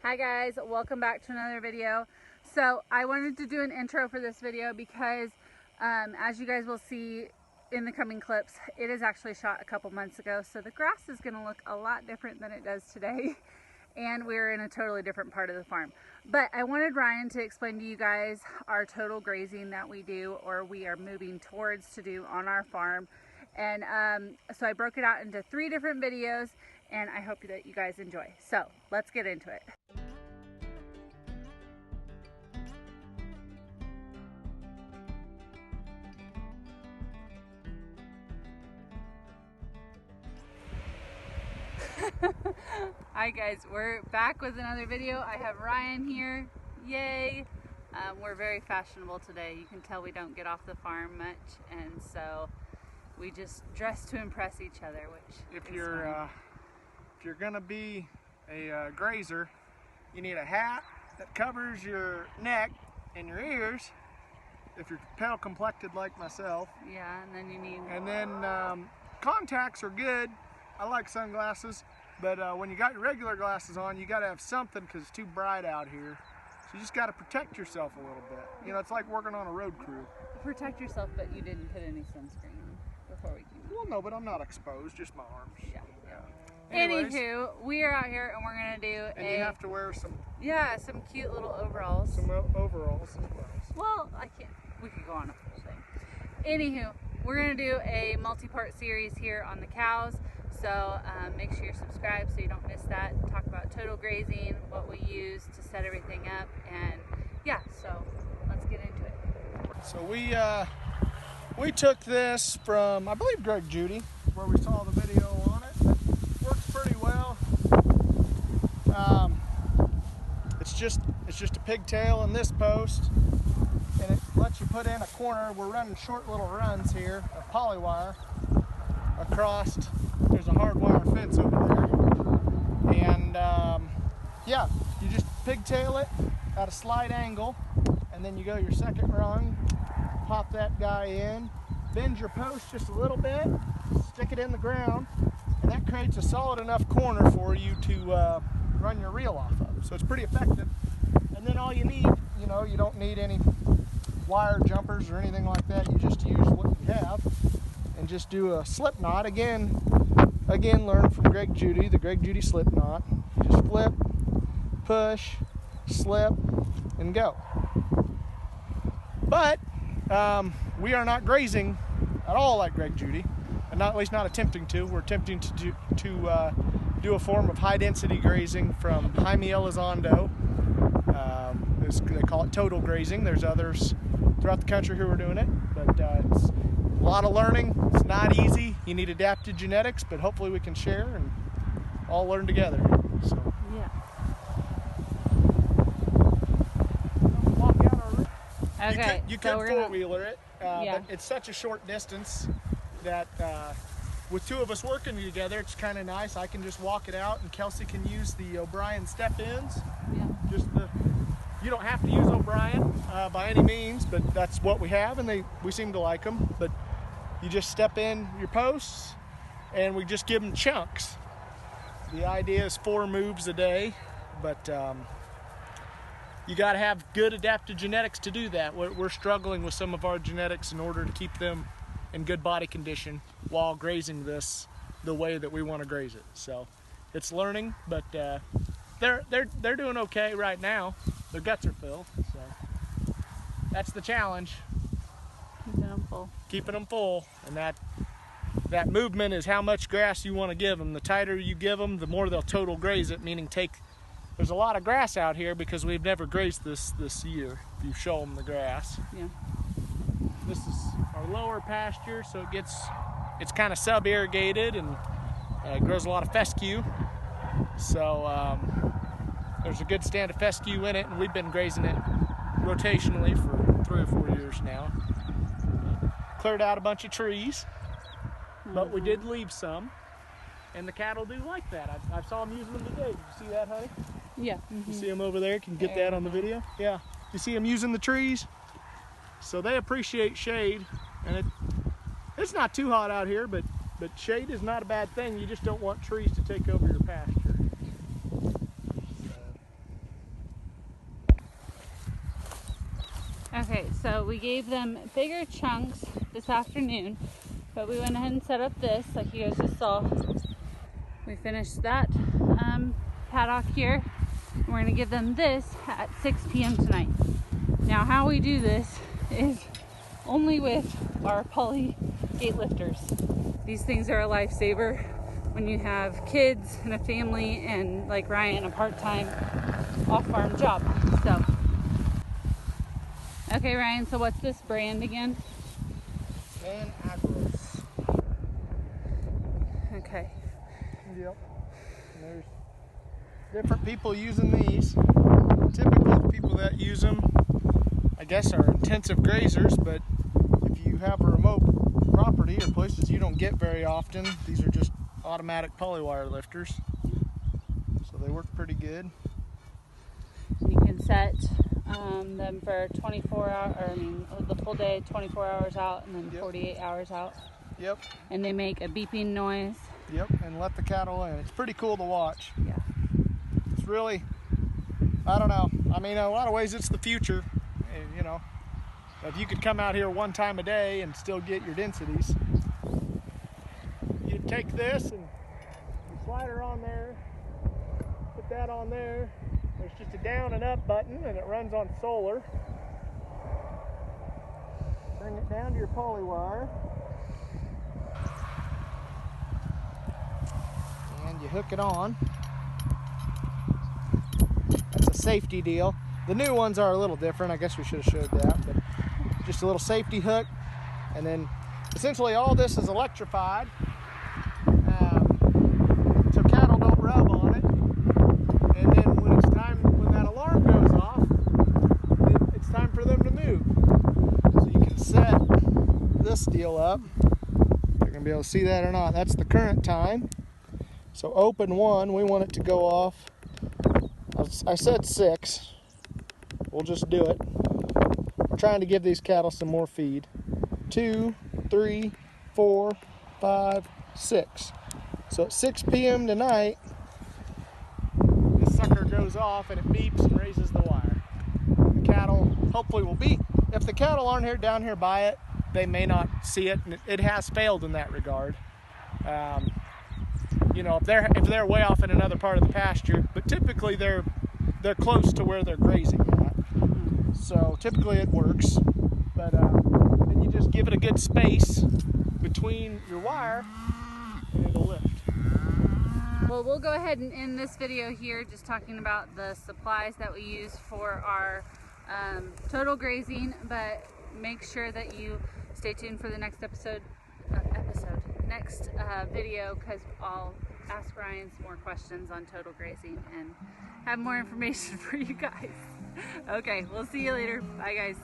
Hi guys, welcome back to another video. So I wanted to do an intro for this video because as you guys will see in the coming clips, it is actually shot a couple months ago, so the grass is going to look a lot different than it does today and we're in a totally different part of the farm. But I wanted Ryan to explain to you guys our total grazing that we do, or we are moving towards to do on our farm. And so I broke it out into 3 different videos, and I hope that you guys enjoy. So let's get into it. Hi guys, we're back with another video. I have Ryan here, yay! We're very fashionable today. You can tell we don't get off the farm much, and so we just dress to impress each other, which if you're gonna be a grazer, you need a hat that covers your neck and your ears if you're pale complected like myself. Yeah, and then you need... And then contacts are good. I like sunglasses, but when you got your regular glasses on, you gotta have something because it's too bright out here. So you just gotta protect yourself a little bit. You know, it's like working on a road crew. Protect yourself, but you didn't put any sunscreen on before we came. Well, no, but I'm not exposed, just my arms. Yeah. Anyways, anywho, we are out here and we're gonna do you have to wear some... Yeah, some cute little overalls. Some overalls as well. Well, we could go on a full thing. Anywho, we're gonna do a multi-part series here on the cows. So make sure you're subscribed so you don't miss that. Talk about total grazing, what we use to set everything up, and yeah, so let's get into it. So we took this from, I believe, Greg Judy, where we saw the video on it. It works pretty well. It's just a pigtail in this post, and it lets you put in a corner. We're running short little runs here of polywire across. There's a hardwire fence over there, and yeah, you just pigtail it at a slight angle, and then you go your second rung, pop that guy in, bend your post just a little bit, stick it in the ground, and that creates a solid enough corner for you to run your reel off of. So it's pretty effective. And then all you need, you know, you don't need any wire jumpers or anything like that. You just use what you have and just do a slip knot. Again, learn from Greg Judy, the Greg Judy slip knot. Just flip, push, slip, and go. But we are not grazing at all like Greg Judy, and at least not attempting to. We're attempting to do a form of high-density grazing from Jaime Elizondo. They call it total grazing. There's others throughout the country who are doing it, but it's a lot of learning. It's not easy. You need adapted genetics, but hopefully we can share and all learn together. So yeah. Okay. You could so four-wheeler it, yeah. but it's such a short distance that with 2 of us working together, it's kind of nice. I can just walk it out, and Kelsey can use the O'Brien step-ins. Yeah. You don't have to use O'Brien by any means, but that's what we have, and we seem to like them. But you just step in your posts, and we just give them chunks. The idea is 4 moves a day, but you got to have good adapted genetics to do that. We're struggling with some of our genetics in order to keep them in good body condition while grazing this the way that we want to graze it. So it's learning, but they're doing okay right now. Their guts are filled, so that's the challenge. Keeping them full. Keeping them full, and that movement is how much grass you want to give them. The tighter you give them, the more they'll total graze it, meaning there's a lot of grass out here because we've never grazed this year, if you show them the grass. Yeah. This is our lower pasture, so it's kind of sub-irrigated and grows a lot of fescue. So there's a good stand of fescue in it, and we've been grazing it rotationally for 3 or 4 years now. Cleared out a bunch of trees, but we did leave some, and the cattle do like that. I saw them using them today. Did you see that, honey? Yeah. You see them over there? Can you get that on the video? Yeah. You see them using the trees? So they appreciate shade, and it's not too hot out here, but shade is not a bad thing. You just don't want trees to take over your pasture. Okay, so we gave them bigger chunks this afternoon, but we went ahead and set up this, like you guys just saw. We finished that paddock here. And we're gonna give them this at 6 p.m. tonight. Now, how we do this is only with our poly gate lifters. These things are a lifesaver when you have kids and a family and, like Ryan, a part-time off-farm job. So, okay, Ryan, so what's this brand again? And Agros. Okay. Yep. There's different people using these. Typically, the people that use them, I guess, are intensive grazers, but if you have a remote property or places you don't get very often, these are just automatic polywire lifters. So they work pretty good. You can set them for 24 hours, or I mean, the full day, 24 hours out, and then 48 hours out. Yep. And they make a beeping noise. Yep, and let the cattle in. It's pretty cool to watch. Yeah. It's really, I don't know. I mean, in a lot of ways, it's the future. And, you know, if you could come out here one time a day and still get your densities, you'd take this and you slide her on there, put that on there. There's just a down and up button, and it runs on solar. Bring it down to your polywire. And you hook it on. That's a safety deal. The new ones are a little different. I guess we should have showed that, but just a little safety hook. And then essentially all this is electrified, so cattle don't rub on it. And then when it's time, when that alarm goes off, it's time for them to move. So you can set this deal up. You're gonna be able to see that or not. That's the current time. So open 1, we want it to go off. I said 6. We'll just do it. We're trying to give these cattle some more feed. 2, 3, 4, 5, 6. So at 6 p.m. tonight, this sucker goes off and it beeps and raises the wire. The cattle hopefully will be. If the cattle aren't here down here by it, they may not see it, and it has failed in that regard. You know, if they're way off in another part of the pasture, but typically they're close to where they're grazing at. So typically it works, but then you just give it a good space between your wire and it'll lift. Well, we'll go ahead and end this video here just talking about the supplies that we use for our total grazing, but make sure that you stay tuned for the next next video, because I'll ask Ryan some more questions on total grazing and have more information for you guys. Okay, we'll see you later. Bye, guys.